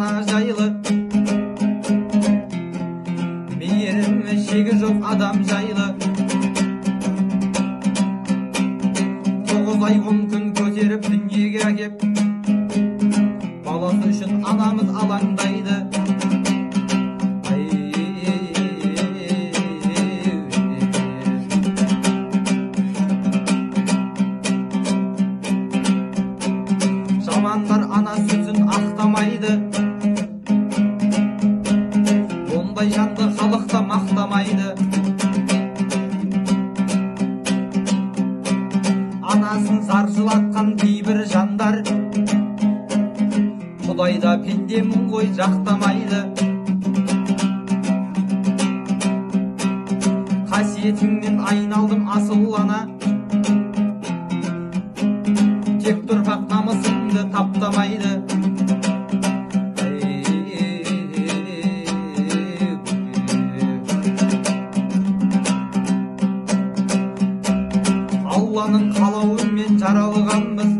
ана жайлы, мейірім шегі жоқ адам жайлы. 9 ай 10 күн көтеріп дүниеге әкеп, баласы үшін анамыз алаңдайды. Жамандар ана сөзін ақтамайды, ондай жанды халықта мақтамайды. Анасын заржылатқан кейбір жандар, Құдайда пендемін ғой жақтамайды. Қасиетіңнен айналдым асыл ана, тек тұрпақ намысыңды таптамайды. Алланың қалауымен жаралғанбыз,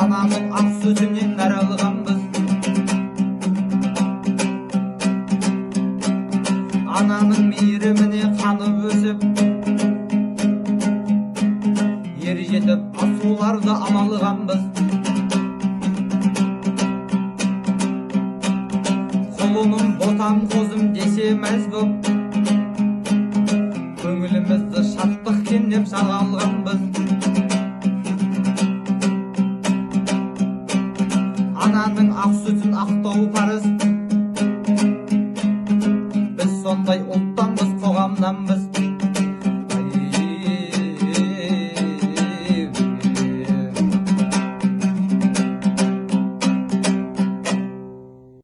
ананың ақ сөзінен нәралғанбыз. Ананың мейіріміне қанып өсіп, ер жетіп асуларды амалғанбыз. Құлыным ботам қозым десе мәз боп, көңілімізді шаттық кенеп сағалғанбыз. Ананың ақ сүтін ақтау парыз, біз сондай ұлттанбыз, қоғамнанбыз.